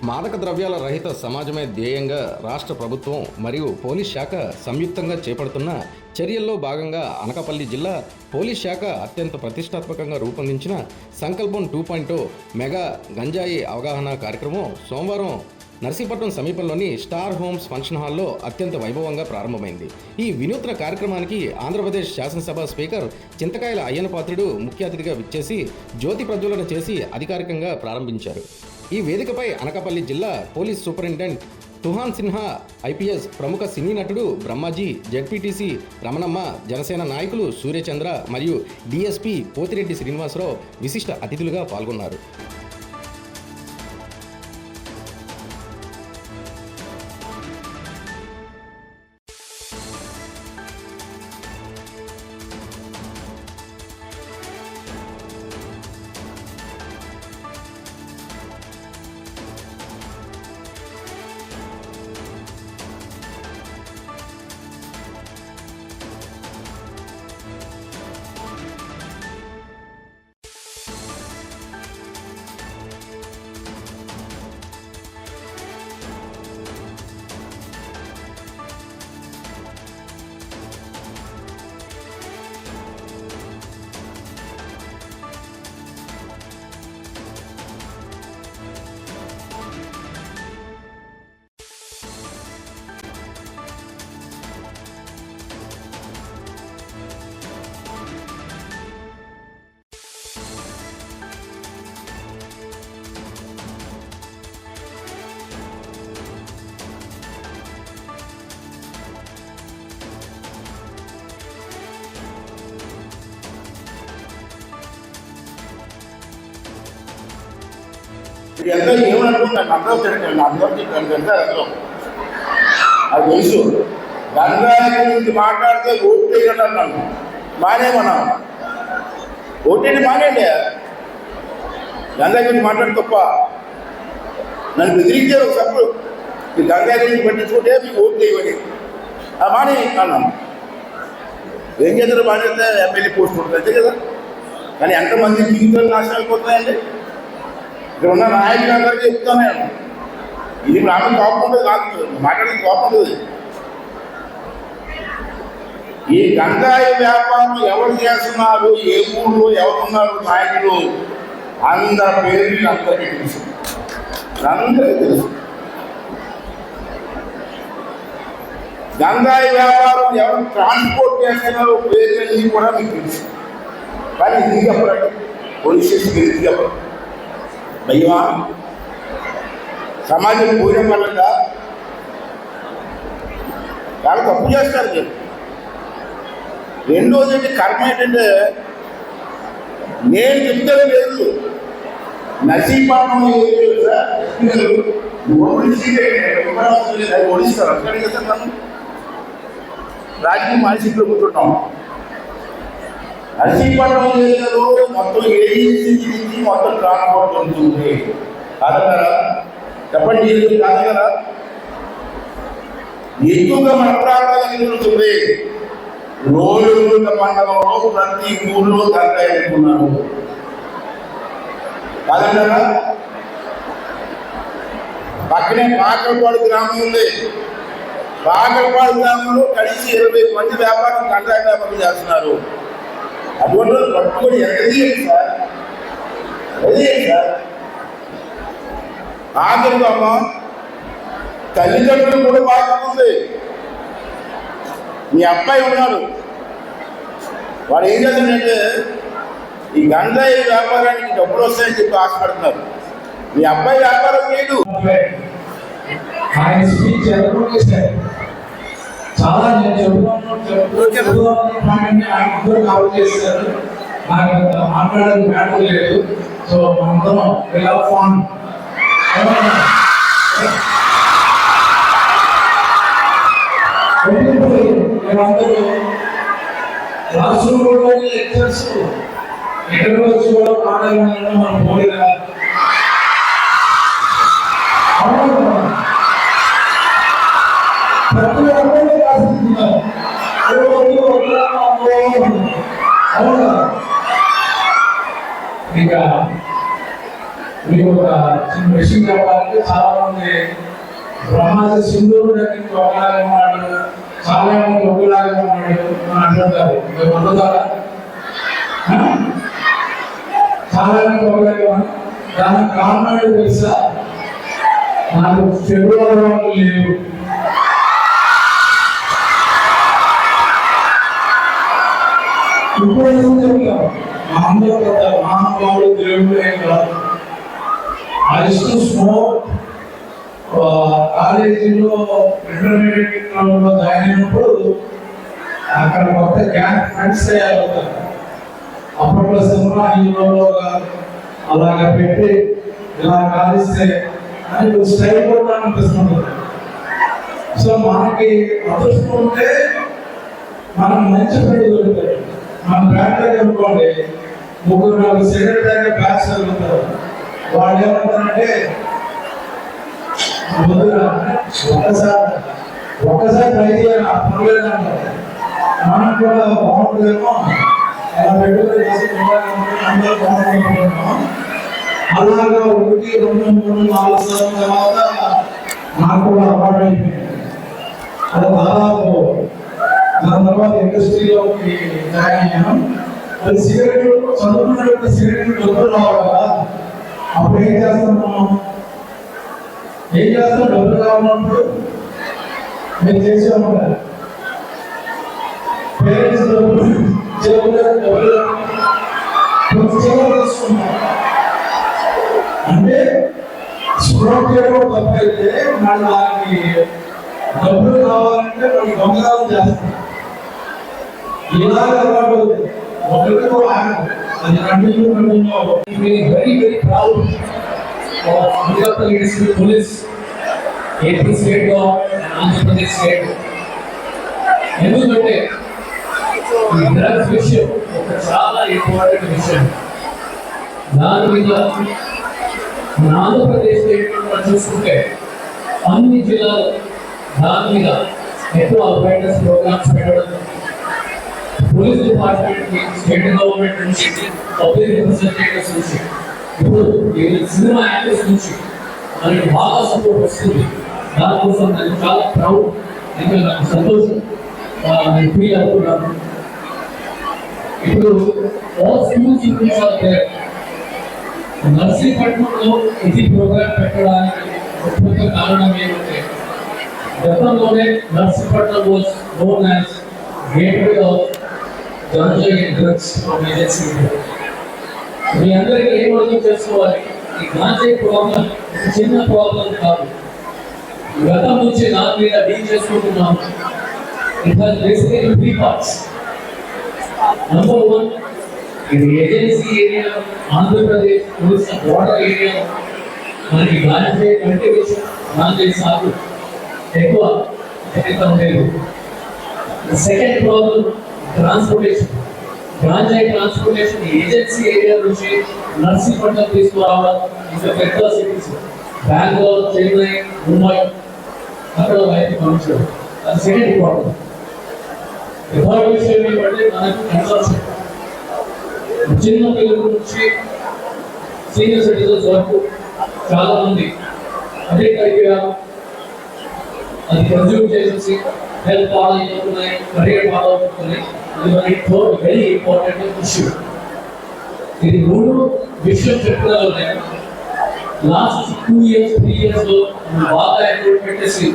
మాదక ద్రవ్యాల రహిత సమాజమే ధ్యేయంగా రాష్ట్ర ప్రభుత్వం మరియు పోలీస్ శాఖ సంయుక్తంగా చేపడుతున్న చర్యల్లో భాగంగా అనకాపల్లి జిల్లా పోలీస్ శాఖ అత్యంత ప్రతిష్టాత్మకంగా రూపొందించిన సంకల్పం 2.0 మెగా గంజాయి అవగాహన కార్యక్రమం సోమవారం నర్సీపట్నం సమీపంలోని స్టార్ హోమ్స్ ఫంక్షన్ హాల్లో అత్యంత వైభవంగా ప్రారంభమైంది. ఈ వినూత్న కార్యక్రమానికి ఆంధ్రప్రదేశ్ శాసనసభ స్పీకర్ చింతకాయల అయ్యన్నపాత్రుడు ముఖ్య అతిథిగా విచ్చేసి జ్యోతి ప్రజ్వలన చేసి అధికారికంగా ప్రారంభించారు. ఈ వేదికపై అనకాపల్లి జిల్లా పోలీస్ సూపరింటెండెంట్ తుహాన్ సిన్హా ఐపీఎస్, ప్రముఖ సినీ నటుడు బ్రహ్మాజీ, జెడ్పీటీసీ రమణమ్మ, జనసేన నాయకులు సూర్యచంద్ర మరియు డీఎస్పీ పోతిరెడ్డి శ్రీనివాసరావు విశిష్ట అతిథులుగా పాల్గొన్నారు. ఎంత ఏమనుకుంటాను అందరూ తిరగండి, అందరూ తిరగండి అర్థం అది తెలుసు. గంగాయి గురించి మాట్లాడితే ఓటు వేయండి అన్నాను, మానేమన్నా ఓటేని మానేయండి. గంగాయి గురించి మాట్లాడి తప్ప నన్ను బెదిరించారు ఒకసారి, ఈ గంగాయి గురించి పట్టించుకుంటే మీకు ఓటు వేయమని మానే అన్నాను. ఏం చేస్తారు మానేస్తే ఎమ్మెల్యే పోస్ట్ ఉంటుంది అంతే కదా. కానీ ఎంతమంది జీవితాలు నాశనం అయిపోతున్నాయండి. ఇక్కడ ఉన్న నాయకులందరికీ చెప్తాను నేను, ఇది నాకు కోపం ఉండదు, నాకు మాట్లాడిన కోపం ఉండదు. ఈ గంజాయి వ్యాపారం ఎవరు చేస్తున్నారు, ఏ ఊళ్ళో ఎవరున్నారు నాయకులు, అందరి పేర్లు అందరికీ తెలుసు, అందరికీ తెలుసు. గంజాయి వ్యాపారం ఎవరు ట్రాన్స్పోర్ట్ చేస్తున్నారో పేర్లు కూడా మీకు తెలుసు. కానీ ఇది చెప్పరండి, పోలీస్ స్టేషన్ ఇది చెప్పరు. భయ్యా సమాజం పోయిన వల్ల చాలా తప్పు చేస్తారు మీరు. రెండోది కర్మ ఏంటంటే నేను చెప్తాను లేదు, నర్సీపట్నం ఓడిస్తారు అక్కడికి కదా. మనం రాజకీయ మానసికలో కూర్చుంటాం. నర్సీపట్నం ఏరియాలో మొత్తం ఏజెన్సీ నుంచి మొత్తం ట్రాన్స్పోర్ట్ ఉంటుంది కాదన్నారా? చెప్పండి, కాదన్నారా? ఎక్కువగా మన ప్రాంతాలకు జరుగుతుంది. రోజు మండలంలో ప్రతి ఊళ్ళో గంజాయి పెట్టుకున్నారు కాదన్నారా? పక్కనే పాకలపాడు గ్రామం ఉంది. పాకలపాడు గ్రామంలో కలిసి 20 మంది వ్యాపారం గంజాయి వ్యాపారం చేస్తున్నారు. అటువంటి పట్టుకొని ఎక్కడేయండి సార్, ఎక్కడేయండి సార్. ఆఖరిగా అమ్మ తల్లిదండ్రులు కూడా బాగుంది. మీ అబ్బాయి ఉన్నాడు, వాడు ఏం చేస్తాడంటే ఈ గంజాయి వ్యాపారానికి డబ్బులు వస్తాయని చెప్పి ఆశపడుతున్నారు. మీ అబ్బాయి వ్యాపారం లేదు. చాలా నేను చెప్తున్నాను అందరూ కాల్ చేస్తారు, నాకు మాట్లాడడానికి మ్యాటర్ లేదు. సో మనందరం ఫోన్ మేమందరూ రాష్ట్రంలో లెక్చర్స్ ఎక్కడ వచ్చి కూడా మాట్లాడాలన్నా మనం పోయినా ప్రతి ఒక్కరు రాస్తున్నారు. అవునా? ఇంకా మీకు ఒక చిన్న విషయం చెప్పాలంటే చాలా మంది బ్రహ్మాజ సింధూరు దగ్గరికి ఒకలాగా ఉన్నాడు, చాలా మంది ఒకలాగా ఉన్నాడు అని అంటుంటారు. మీరు అందుతారా? చాలా మంది ఒకలాగా ఉన్నాడు. దానికి కారణం తెలుసా? నాకు ఫిబ్రవరి లేవు. ఇప్పుడు చెప్తాం అందరూ పెద్ద మహానుభావుడు దేవుడు ఏం కాదు. I used to smoke. కాలేజీలో ఇంటర్మీడియట్ లో జాయిన్ అయినప్పుడు అక్కడ కొత్త గ్యాంగ్ ఫ్రెండ్స్ తయారవుతారు. అప్పట్లో సినిమా హీరోలో అలాగా పెట్టి ఇలా కాలిస్తే అని స్టైల్ కూడా అనిపిస్తుంది. సో మనకి అదృష్టం ఉంటే మనం మంచి ఫ్రెండ్ దొరుకుతాడు. మన బ్రాండ్ అనుకోండి, 3-4 సిగరెట్ దాకా బ్యాచ్ చదువుతారు. వాళ్ళు ఏమంటారంటే ఒక్కసారి ట్రై చేయాలి, పర్లేదు అంటారు. మనం కూడా బాగుంటుందేమో అలా పెట్టుకుని అందరూ బాగుంటున్నాము. అలాగా 1, 2, 3, 4 సార్లు తర్వాత నాకు కూడా అలవాటు అయిపోయింది. అది దాదాపు దాని తర్వాత ఇండస్ట్రీలోకి జాయిన్ అయ్యాను. అది సిగరెట్ చదువుకున్నట్టు సిగరెట్ డబ్బులు రావాలి కదా, అప్పుడు ఏం చేస్తాం డబ్బులు కావాలన్నప్పుడు మీరు చేసేవాళ్ళు పేరెంట్స్ డబ్బులు తీసుకున్నాం అంటే స్ట్రోక్ చేయడం తప్పైతే మళ్ళీ దానికి డబ్బులు కావాలంటే మనం దొంగతనం చేస్తాం. ఇలాగ అలవాటు అవుతుంది. ఒకరికి కూడా ఆగదు. అది continue very very proud of Andhra District Police, AP State Government and Andhra Pradesh State. ఎందుకంటే ఈ డ్రగ్స్ విషయం ఒక చాలా ఇంపార్టెంట్ విషయం. దాని మీద మన ఆంధ్రప్రదేశ్ స్టేట్ చూసుకుంటే అన్ని జిల్లాలు దాని మీద ఎక్కువ అవేర్నెస్ ప్రోగ్రామ్స్ పెట్టడం, పోలీస్ డిపార్ట్మెంట్ కి స్టేట్ గవర్నమెంట్ నుంచి, పబ్లిక్ రిప్రజెంటేటివ్స్ నుంచి, ఇప్పుడు సినిమా యాక్టర్స్ నుంచి మనకి బాగా సపోర్ట్ వస్తుంది. దానికోసం నేను చాలా ప్రౌడ్, ఇంకా నాకు సంతోషం, నేను ఫీల్ అవుతున్నాను. ఇప్పుడు ఆల్ స్కూల్స్ నర్సీపట్నంలో ఇది ప్రోగ్రామ్ పెట్టడానికి ముఖ్య కారణం ఏమంటే గతంలోనే Narsipatnam was known as gateway of గంజాయి అండ్ డ్రగ్స్ ఫ్రమ్ ఏజెన్సీ. మీ అందరికీ ఏం అర్థం చేసుకోవాలి, ఈ గాంజాయి ప్రాబ్లం చిన్న ప్రాబ్లం కాదు. గతం నుంచి దాని మీద డీల్ చేసుకుంటున్నాము. It was basically 3 parts. Number 1, ఇది agency area, Andhra Pradesh police border area, మనకి గాంజాయి కల్టివేషన్, గాంజాయి సాగు ఎక్కువ జరుగుతూ లేదు. Second problem transportation. గాంజాయి ట్రాన్స్పోర్టేషన్ ఏజెన్సీ ఏరియా నుంచి నర్సీపట్నం తీసుకురావడం, ఇంకా పెద్ద సిటీస్ బెంగళూరు, చెన్నై, ముంబై అక్కడ వైపు పంపించడం, అది సెకండ్ ప్రాబ్లం. థర్డ్ విషయం ఏమంటే మనకి కన్సంప్షన్. చిన్న పిల్లల నుంచి సీనియర్ సిటిజన్స్ వరకు చాలా మంది అదే టైప్గా అది కన్జ్యూమ్ చేసేసి హెల్త్ పాలవుతున్నాయి, కెరీర్ పాలవుతున్నాయి. ఇది మనకి థర్డ్ వెరీ ఇంపార్టెంట్ ఇష్యూ. ఇది 3 విషయం చెప్తున్నాను. లాస్ట్ 2 years 3 years లో బాగా ఎఫర్ట్ పెట్టేసి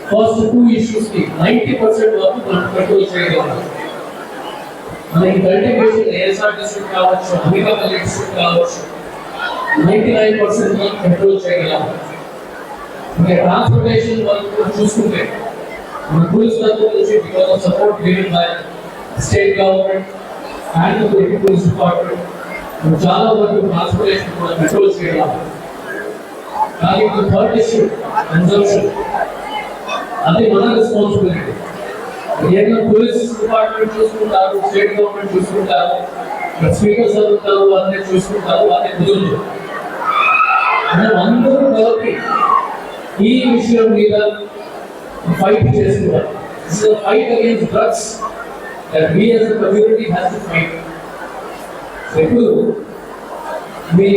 ఫస్ట్ 2 issues కి 90% వరకు మనం కంట్రోల్ చేయగలం. మనకి కల్టివేషన్ ఏఎస్ఆర్ డిస్ట్రిక్ట్ కావచ్చు, అమీరాపల్లి డిస్ట్రిక్ట్ కావచ్చు, 99% మనం కంట్రోల్ చేయగలం. ఇంకా ట్రాన్స్పోర్టేషన్ వరకు చూసుకుంటే మన పోలీస్ తరఫు నుంచి because of support given by state government and the police department చాలా వరకు ట్రాన్స్పోర్టేషన్ కూడా కంట్రోల్ చేయగలం. కానీ థర్డ్ ఇష్యూ కన్సంప్షన్, అది మన రెస్పాన్సిబిలిటీ. ఏదైనా పోలీస్ డిపార్ట్మెంట్ చూసుకుంటారు, స్టేట్ గవర్నమెంట్ చూసుకుంటారు, స్పీకర్ చదువుతారు, అన్నీ చూసుకుంటారు, అదే కుదరదు. మనం అందరూ కలిపి ఈ విషయం మీద ఫైట్ చేస్తున్నారు. This is a fight against drugs that we as a community has to fight. ఇప్పుడు మీ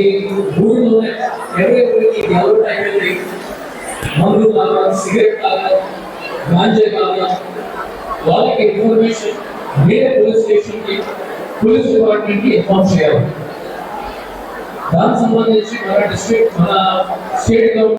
ఊరిలోనే ఎవరెవరికి ఎవరు టైంకి మందు కాగా సిగరెట్ కాగా గాంజా కాగా వాళ్ళకి ఇన్ఫర్మేషన్ మీరే పోలీస్ స్టేషన్కి పోలీస్ డిపార్ట్మెంట్కి ఇన్ఫార్మ్ చేయాలి. దానికి సంబంధించి మన డిస్ట్రిక్ట్ మన స్టేట్ గవర్నమెంట్